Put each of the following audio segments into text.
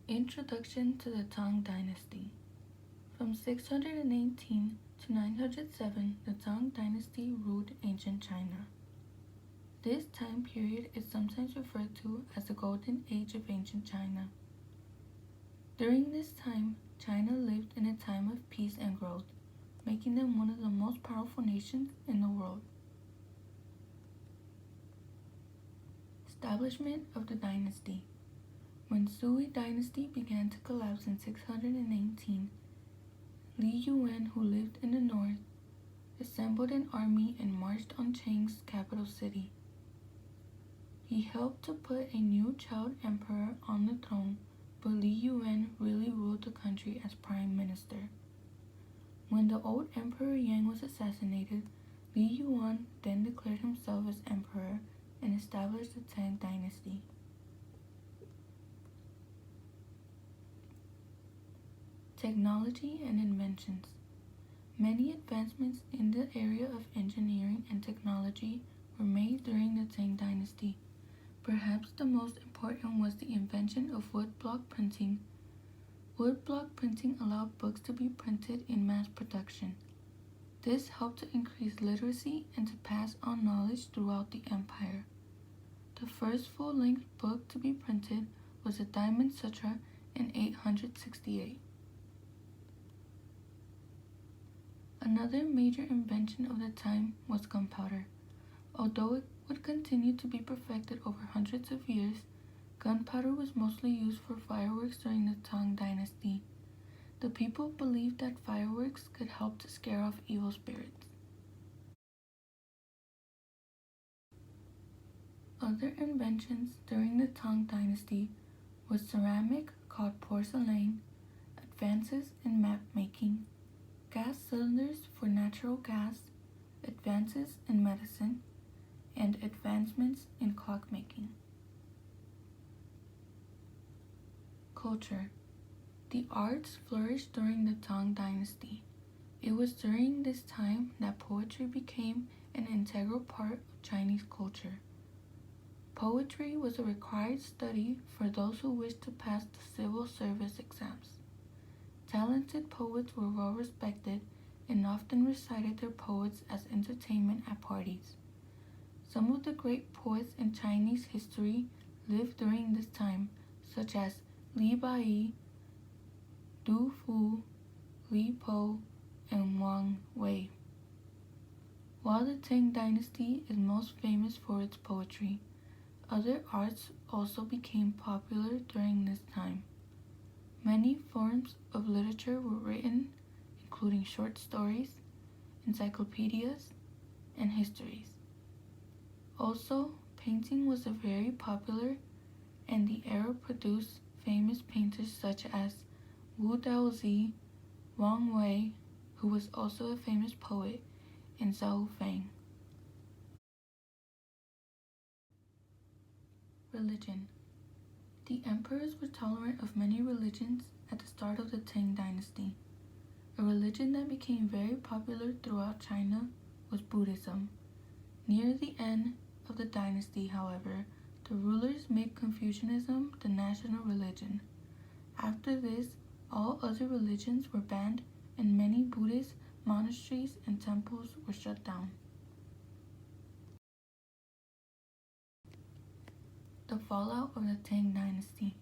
Introduction to the Tang Dynasty. From 618 to 907, the Tang Dynasty ruled ancient China. This time period is sometimes referred to as the Golden Age of ancient China. During this time, China lived in a time of peace and growth, making them one of the most powerful nations in the world. Establishment of the dynasty. When Sui dynasty began to collapse in 618, Li Yuan, who lived in the north, assembled an army and marched on Chang's capital city. He helped to put a new child emperor on the throne, but Li Yuan really ruled the country as prime minister. When the old Emperor Yang was assassinated, Li Yuan then declared himself as emperor and established the Tang dynasty. Technology and inventions. Many advancements in the area of engineering and technology were made during the Tang dynasty. Perhaps the most important was the invention of woodblock printing. Woodblock printing allowed books to be printed in mass production. This helped to increase literacy and to pass on knowledge throughout the empire. The first full-length book to be printed was the Diamond Sutra in 868. Another major invention of the time was gunpowder. Although it would continue to be perfected over hundreds of years, gunpowder was mostly used for fireworks during the Tang dynasty. The people believed that fireworks could help to scare off evil spirits. Other inventions during the Tang dynasty was ceramic called porcelain, advances in map making, gas cylinders for natural gas, advances in medicine, and advancements in clockmaking. Culture. The arts flourished during the Tang dynasty. It was during this time that poetry became an integral part of Chinese culture. Poetry was a required study for those who wished to pass the civil service exams. Talented poets were well respected and often recited their poets as entertainment at parties. Some of the great poets in Chinese history lived during this time, such as Li Bai, Du Fu, Li Po, and Wang Wei. While the Tang dynasty is most famous for its poetry, other arts also became popular during this time. Many forms of literature were written, including short stories, encyclopedias, and histories. Also, painting was very popular, and the era produced famous painters such as Wu Daozi, Wang Wei, who was also a famous poet, and Zhao Feng. Religion. The emperors were tolerant of many religions at the start of the Tang dynasty. A religion that became very popular throughout China was Buddhism. Near the end of the dynasty, however, the rulers made Confucianism the national religion. After this, all other religions were banned and many Buddhist monasteries and temples were shut down. The fallout of the Tang dynasty.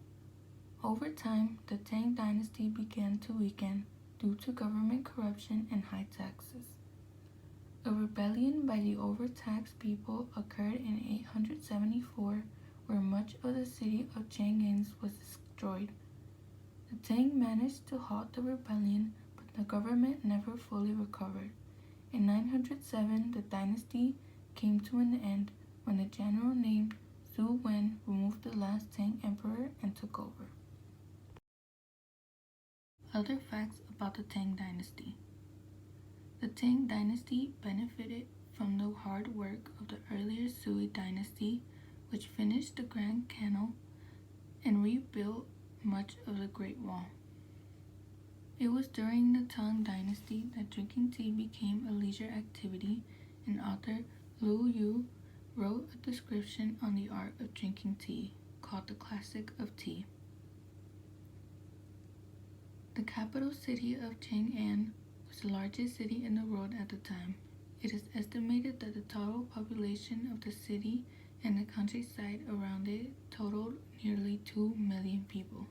Over time, the Tang dynasty began to weaken due to government corruption and high taxes. A rebellion by the overtaxed people occurred in 874, where much of the city of Chang'an was destroyed. The Tang managed to halt the rebellion, but the government never fully recovered. In 907, the dynasty came to an end when the general named Zhu Wen removed the last Tang emperor and took over. Other facts about the Tang dynasty. The Tang dynasty benefited from the hard work of the earlier Sui dynasty, which finished the Grand Canal and rebuilt much of the Great Wall. It was during the Tang dynasty that drinking tea became a leisure activity, and author Lu Yu wrote a description on the art of drinking tea called the Classic of Tea. The capital city of Chang'an was the largest city in the world at the time. It is estimated that the total population of the city and the countryside around it totaled nearly 2 million people.